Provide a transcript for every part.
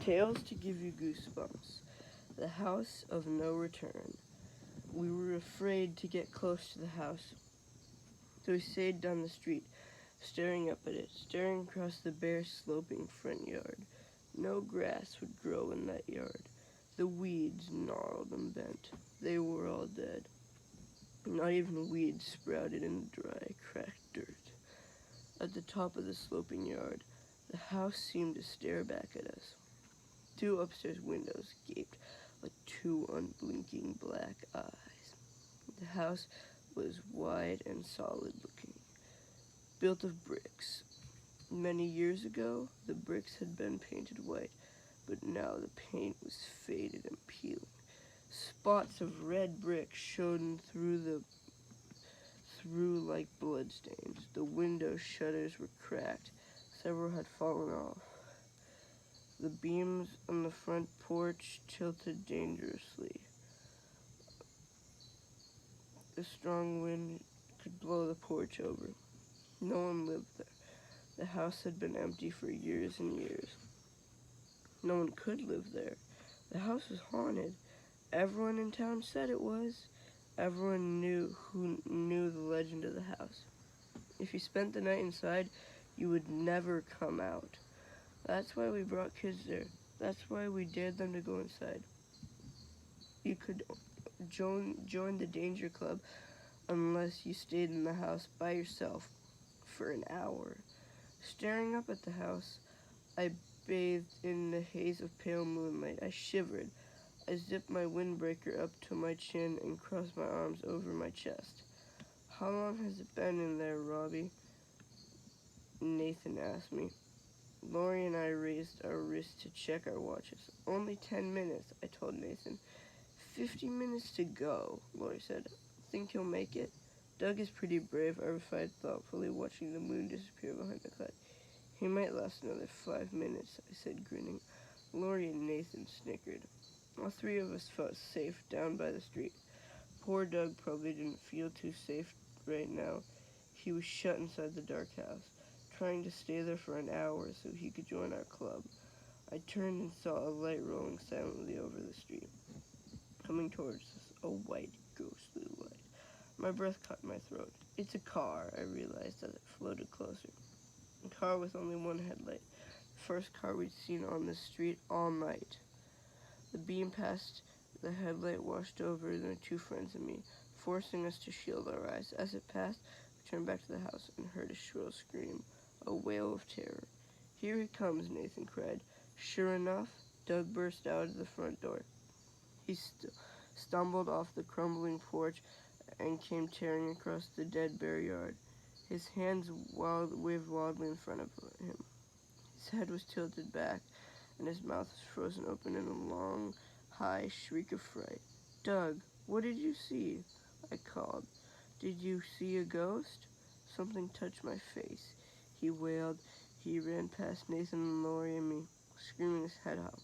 Tales to give you goosebumps. The house of no return. We were afraid to get close to the house, so we stayed down the street, staring up at it, staring across the bare sloping front yard. No grass would grow in that yard. The weeds gnarled and bent. They were all dead. Not even weeds sprouted in the dry, cracked dirt. At the top of the sloping yard, the house seemed to stare back at us. Two upstairs windows gaped like two unblinking black eyes. The house was wide and solid looking, built of bricks. Many years ago, the bricks had been painted white, but now the paint was faded and peeling. Spots of red brick shone through like bloodstains. The window shutters were cracked. Several had fallen off. The beams on the front porch tilted dangerously. A strong wind could blow the porch over. No one lived there. The house had been empty for years and years. No one could live there. The house was haunted. Everyone in town said it was. Everyone who knew the legend of the house. If you spent the night inside, you would never come out. That's why we brought kids there. That's why we dared them to go inside. You could join the danger club unless you stayed in the house by yourself for an hour. Staring up at the house, I bathed in the haze of pale moonlight. I shivered. I zipped my windbreaker up to my chin and crossed my arms over my chest. "How long has it been in there, Robbie?" Nathan asked me. Lori and I raised our wrists to check our watches. "Only 10 minutes, I told Nathan. 50 minutes to go, Lori said. "Think he'll make it?" "Doug is pretty brave," I replied thoughtfully, watching the moon disappear behind the cloud. "He might last another 5 minutes, I said, grinning. Lori and Nathan snickered. All three of us felt safe down by the street. Poor Doug probably didn't feel too safe right now. He was shut inside the dark house, trying to stay there for an hour so he could join our club. I turned and saw a light rolling silently over the street, coming towards us, a white, ghostly light. My breath caught in my throat. "It's a car," I realized as it floated closer. A car with only one headlight. The first car we'd seen on the street all night. The beam past the headlight washed over the two friends and me, forcing us to shield our eyes. As it passed, we turned back to the house and heard a shrill scream, a wail of terror. "Here he comes," Nathan cried. Sure enough, Doug burst out of the front door. He stumbled off the crumbling porch and came tearing across the dead bare yard. His hands waved wildly in front of him. His head was tilted back, and his mouth was frozen open in a long, high shriek of fright. "Doug, what did you see?" I called. "Did you see a ghost?" "Something touched my face," he wailed. He ran past Nathan and Lori and me, screaming his head off.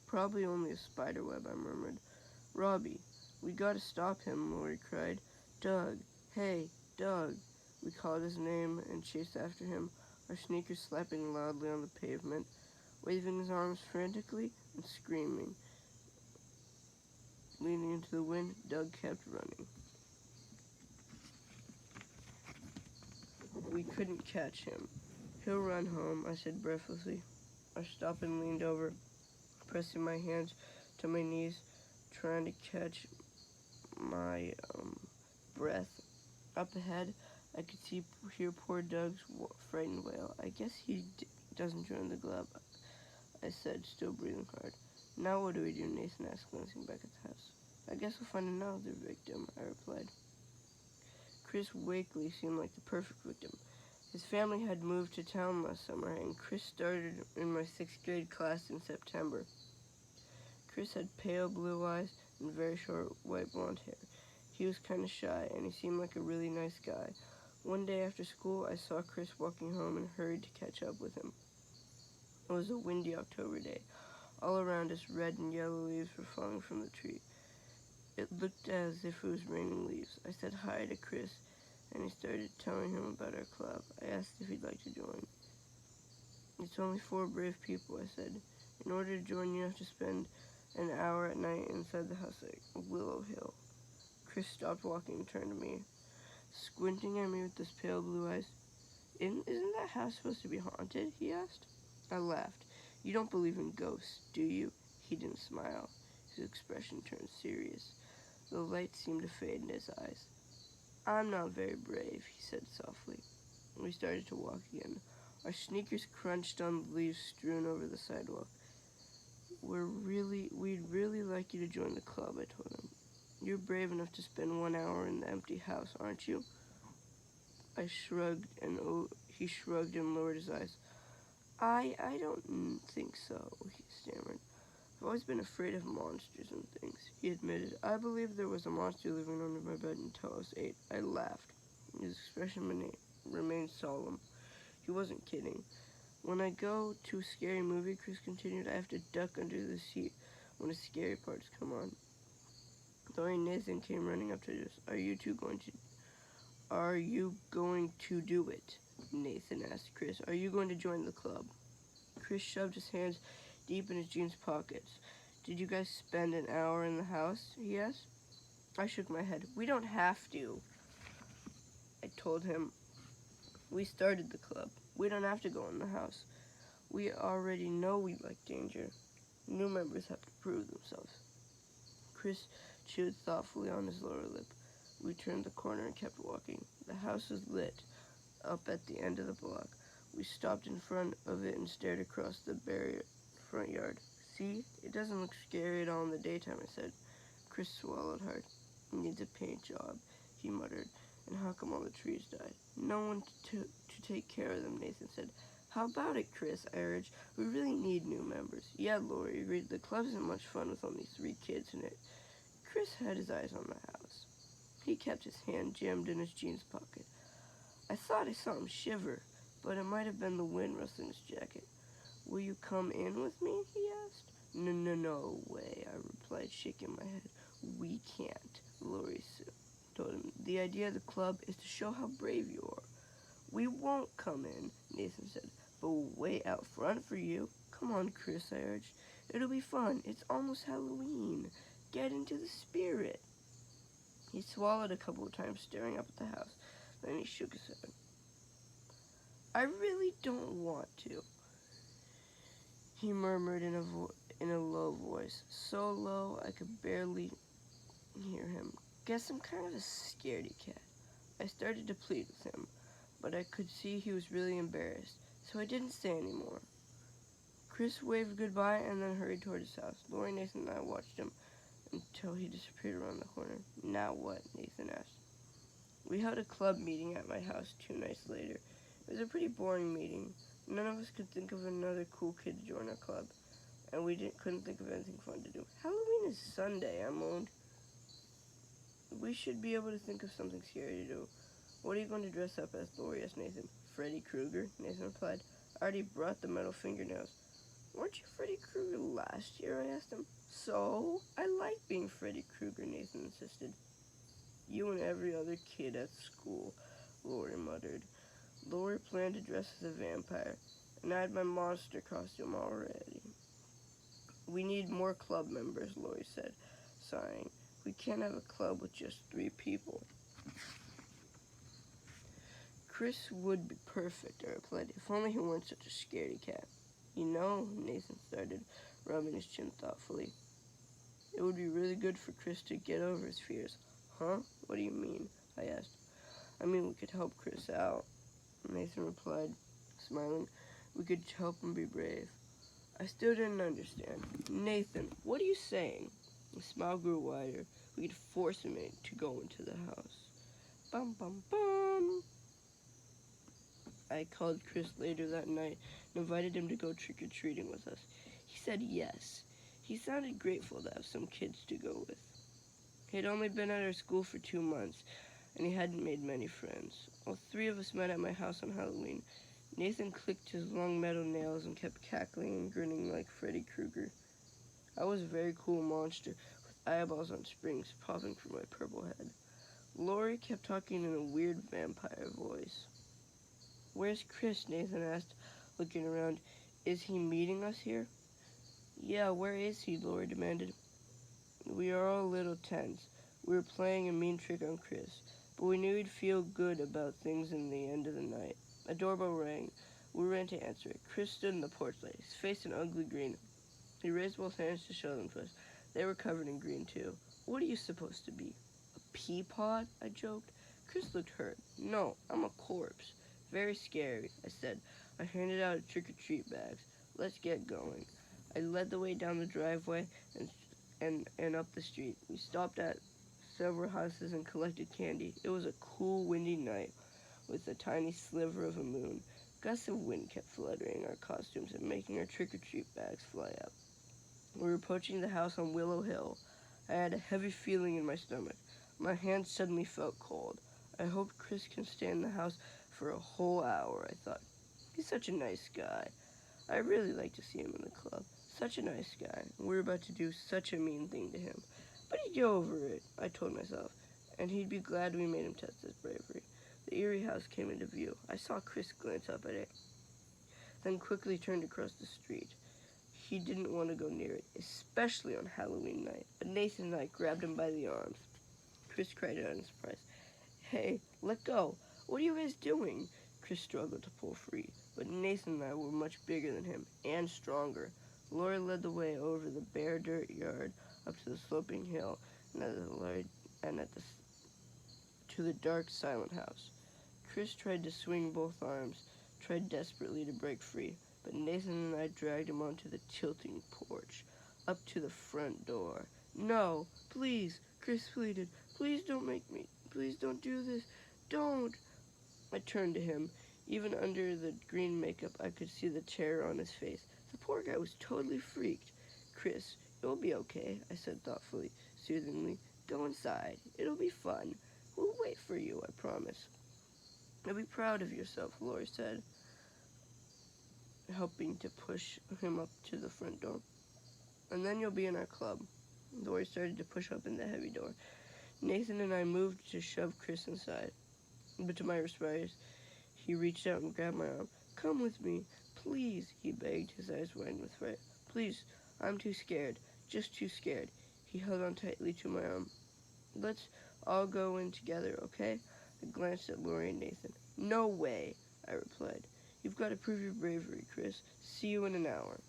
"Probably only a spider web," I murmured. "Robbie, we gotta stop him," Lori cried. "Doug, hey, Doug." We called his name and chased after him, our sneakers slapping loudly on the pavement. Waving his arms frantically and screaming. Leaning into the wind, Doug kept running. We couldn't catch him. "He'll run home," I said breathlessly. I stopped and leaned over, pressing my hands to my knees, trying to catch my breath. Up ahead, I could hear poor Doug's frightened wail. "I guess he doesn't join the club," I said, still breathing hard. "Now what do we do?" Nathan asked, glancing back at the house. "I guess we'll find another victim," I replied. Chris Wakely seemed like the perfect victim. His family had moved to town last summer, and Chris started in my 6th grade class in September. Chris had pale blue eyes and very short white blonde hair. He was kind of shy, and he seemed like a really nice guy. One day after school, I saw Chris walking home and hurried to catch up with him. It was a windy October day. All around us, red and yellow leaves were falling from the tree. It looked as if it was raining leaves. I said hi to Chris, and he started telling him about our club. I asked if he'd like to join. "It's only 4 brave people," I said. In order to join, you have to spend an hour at night inside the house at Willow Hill. Chris stopped walking and turned to me, squinting at me with his pale blue eyes. Isn't that house supposed to be haunted? He asked. I laughed. You don't believe in ghosts, do you? He didn't smile. His expression turned serious. The light seemed to fade in his eyes. I'm not very brave, he said softly. We started to walk again. Our sneakers crunched on the leaves strewn over the sidewalk. We'd really like you to join the club, I told him. You're brave enough to spend 1 hour in the empty house, aren't you? I shrugged, and he shrugged and lowered his eyes. I don't think so, he stammered. I've always been afraid of monsters and things, he admitted. I believed there was a monster living under my bed until I was 8. I laughed. His expression remained solemn. He wasn't kidding. When I go to a scary movie, Chris continued, I have to duck under the seat when the scary parts come on. Lori and Nathan came running up to us. Are you going to do it? Nathan asked Chris. Are you going to join the club? Chris shoved his hands deep in his jeans pockets. Did you guys spend an hour in the house? He asked. I shook my head. We don't have to. I told him. We started the club. We don't have to go in the house. We already know we like danger. New members have to prove themselves. Chris chewed thoughtfully on his lower lip. We turned the corner and kept walking. The house was lit up at the end of the block. We stopped in front of it and stared across the bare front yard. See, it doesn't look scary at all in the daytime, I said. Chris swallowed hard. It needs a paint job, he muttered. And how come all the trees died? No one to take care of them, Nathan said. How about it, Chris? I urged. We really need new members. Yeah, Lori agreed. The club isn't much fun with only 3 kids in it. Chris had his eyes on the house. He kept his hand jammed in his jeans pocket. I thought I saw him shiver, but it might have been the wind rustling his jacket. Will you come in with me? He asked. No way, I replied, shaking my head. We can't, Lori told him. The idea of the club is to show how brave you are. We won't come in, Nathan said, but we'll wait out front for you. Come on, Chris, I urged. It'll be fun. It's almost Halloween. Get into the spirit. He swallowed a couple of times, staring up at the house. Then he shook his head. I really don't want to, he murmured in a low voice, so low I could barely hear him. Guess I'm kind of a scaredy cat. I started to plead with him, but I could see he was really embarrassed, so I didn't say any more. Chris waved goodbye and then hurried toward his house. Lori, Nathan, and I watched him until he disappeared around the corner. Now what? Nathan asked. We held a club meeting at my house 2 nights later. It was a pretty boring meeting. None of us could think of another cool kid to join our club, and we couldn't think of anything fun to do. Halloween is Sunday, I moaned. We should be able to think of something scary to do. What are you going to dress up as? Lori asked Nathan. Freddy Krueger, Nathan replied. I already brought the metal fingernails. Weren't you Freddy Krueger last year? I asked him. So? I like being Freddy Krueger, Nathan insisted. You and every other kid at school, Lori muttered. Lori planned to dress as a vampire, and I had my monster costume already. We need more club members, Lori said, sighing. We can't have a club with just 3 people. Chris would be perfect, I replied, if only he weren't such a scaredy cat. You know, Nathan started, rubbing his chin thoughtfully. It would be really good for Chris to get over his fears. Huh? What do you mean? I asked. I mean, we could help Chris out, Nathan replied, smiling. We could help him be brave. I still didn't understand. Nathan, what are you saying? The smile grew wider. We could force him to go into the house. Bum, bum, bum. I called Chris later that night and invited him to go trick-or-treating with us. He said yes. He sounded grateful to have some kids to go with. He had only been at our school for 2 months, and he hadn't made many friends. All 3 of us met at my house on Halloween. Nathan clicked his long metal nails and kept cackling and grinning like Freddy Krueger. I was a very cool monster with eyeballs on springs popping from my purple head. Lori kept talking in a weird vampire voice. Where's Chris? Nathan asked, looking around. Is he meeting us here? Yeah, where is he? Lori demanded. We are all a little tense. We were playing a mean trick on Chris, but we knew he'd feel good about things in the end of the night. A doorbell rang. We ran to answer it. Chris stood in the porch light, his face an ugly green. He raised both hands to show them to us. They were covered in green, too. What are you supposed to be? A pea pod? I joked. Chris looked hurt. No, I'm a corpse. Very scary, I said. I handed out trick-or-treat bags. Let's get going. I led the way down the driveway and up the street. We stopped at several houses and collected candy. It was a cool, windy night with a tiny sliver of a moon. Gusts of wind kept fluttering our costumes and making our trick-or-treat bags fly up. We were approaching the house on Willow Hill. I had a heavy feeling in my stomach. My hands suddenly felt cold. I hope Chris can stay in the house for a whole hour, I thought. He's such a nice guy. I really like to see him in the club. Such a nice guy. We were about to do such a mean thing to him. But he'd get over it, I told myself, and he'd be glad we made him test his bravery. The Erie house came into view. I saw Chris glance up at it, then quickly turned across the street. He didn't want to go near it, especially on Halloween night, but Nathan and I grabbed him by the arms. Chris cried out in surprise. Hey, let go. What are you guys doing? Chris struggled to pull free, but Nathan and I were much bigger than him, and stronger. Laura led the way over the bare dirt yard, up to the sloping hill, to the dark, silent house. Chris tried to swing both arms, tried desperately to break free, but Nathan and I dragged him onto the tilting porch, up to the front door. No, please, Chris pleaded. Please don't do this. Don't. I turned to him. Even under the green makeup, I could see the terror on his face. The poor guy was totally freaked. Chris, it'll be okay, I said thoughtfully, soothingly. Go inside. It'll be fun. We'll wait for you, I promise. You'll be proud of yourself, Lori said, helping to push him up to the front door. And then you'll be in our club. Lori started to push open the heavy door. Nathan and I moved to shove Chris inside. But to my surprise, he reached out and grabbed my arm. Come with me, please, he begged, his eyes wide with fright. Please, I'm too scared, just too scared. He held on tightly to my arm. Let's all go in together, okay? I glanced at Lori and Nathan. No way, I replied. You've got to prove your bravery, Chris. See you in an hour.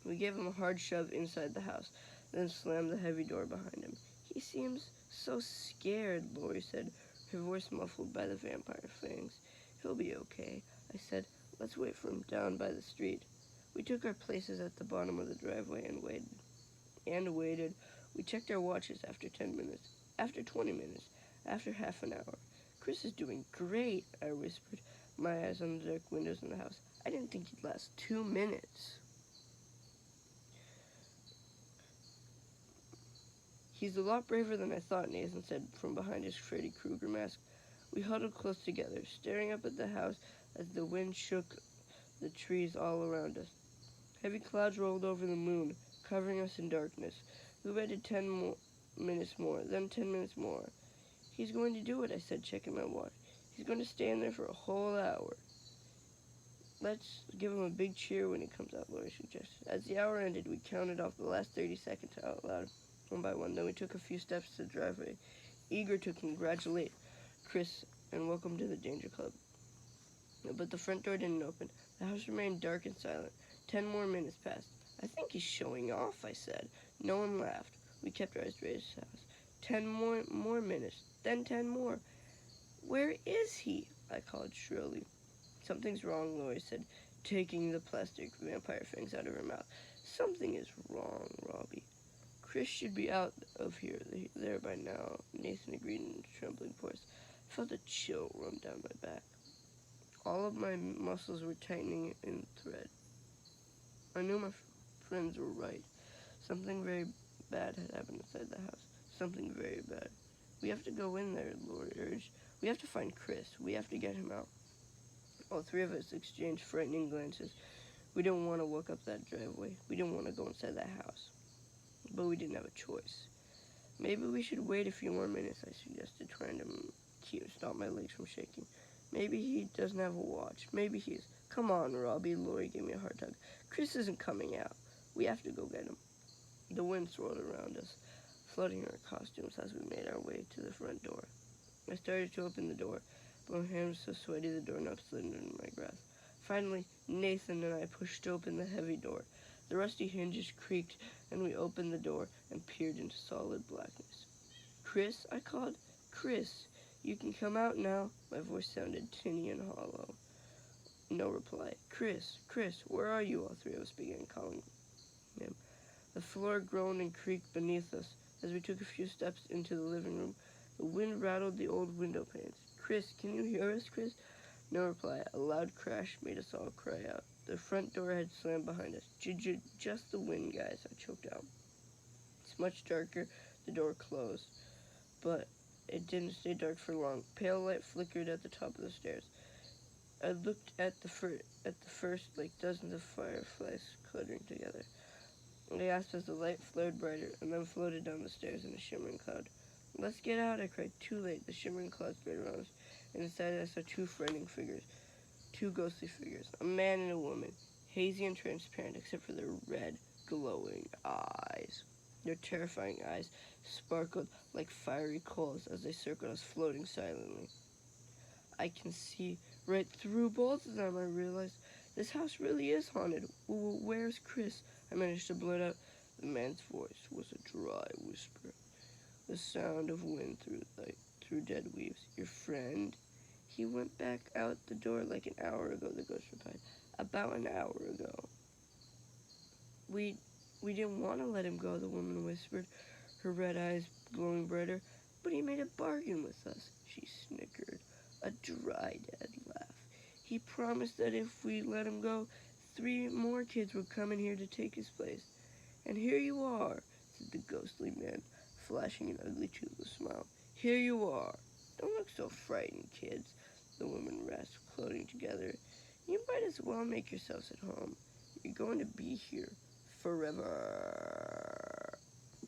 We gave him a hard shove inside the house, then slammed the heavy door behind him. He seems so scared, Lori said, her voice muffled by the vampire fangs. He'll be okay, I said. Let's wait for him down by the street. We took our places at the bottom of the driveway and waited. We checked our watches after 10 minutes, after 20 minutes, after half an hour. Chris is doing great, I whispered, my eyes on the dark windows in the house. I didn't think he'd last 2 minutes. He's a lot braver than I thought, Nathan said from behind his Freddy Krueger mask. We huddled close together, staring up at the house as the wind shook the trees all around us. Heavy clouds rolled over the moon, covering us in darkness. We waited 10 minutes more, then 10 minutes more. He's going to do it, I said, checking my watch. He's going to stand there for a whole hour. Let's give him a big cheer when he comes out, Lori suggested. As the hour ended, we counted off the last 30 seconds out loud, one by one. Then we took a few steps to the driveway, eager to congratulate Chris and welcome to the Danger Club. But the front door didn't open. The house remained dark and silent. 10 more minutes passed. I think he's showing off, I said. No one laughed. We kept our eyes raised to the house. 10 more minutes, then 10 more. Where is he? I called shrilly. Something's wrong, Lori said, taking the plastic vampire fangs out of her mouth. Something is wrong, Robbie. Chris should be out of there by now, Nathan agreed in a trembling voice. I felt a chill run down my back. All of my muscles were tightening in thread. I knew my friends were right. Something very bad had happened inside the house. Something very bad. We have to go in there, Lori urged. We have to find Chris. We have to get him out. All three of us exchanged frightening glances. We didn't want to walk up that driveway. We didn't want to go inside that house. But we didn't have a choice. Maybe we should wait a few more minutes, I suggested, trying to stop my legs from shaking. Maybe he doesn't have a watch. Maybe he's... Come on, Robbie, Lori gave me a hard tug. Chris isn't coming out. We have to go get him. The wind swirled around us, flooding our costumes as we made our way to the front door. I started to open the door, but my hand was so sweaty the doorknob slid into my grasp. Finally, Nathan and I pushed open the heavy door. The rusty hinges creaked, and we opened the door and peered into solid blackness. "Chris," I called. "Chris, you can come out now." My voice sounded tinny and hollow. No reply. "Chris, Chris, where are you?" All three of us began calling him. The floor groaned and creaked beneath us. As we took a few steps into the living room, the wind rattled the old window panes. "Chris, can you hear us, Chris?" No reply. A loud crash made us all cry out. The front door had slammed behind us. Just the wind, guys," I choked out. It's much darker. The door closed, but it didn't stay dark for long. Pale light flickered at the top of the stairs. I looked at the first, like dozens of fireflies cluttering together. I gasped as the light flared brighter, and then floated down the stairs in a shimmering cloud. "Let's get out," I cried. Too late. The shimmering cloud spread around us, and inside I saw two frightening figures. Two ghostly figures. A man and a woman. Hazy and transparent, except for their red, glowing eyes. Their terrifying eyes sparkled like fiery coals as they circled us, floating silently. I can see right through both of them, I realized. This house really is haunted. Where's Chris? I managed to blurt out. The man's voice was a dry whisper, the sound of wind through dead leaves. "Your friend? He went back out the door like an hour ago," the ghost replied. "About an hour ago." We didn't want to let him go," the woman whispered, her red eyes glowing brighter. "But he made a bargain with us," she snickered, a dry, dead laugh. "He promised that if we let him go, 3 more kids would come in here to take his place. And here you are," said the ghostly man, flashing an ugly, toothless smile. "Here you are. Don't look so frightened, kids," the woman rasped, clothing together. "You might as well make yourselves at home. You're going to be here forever."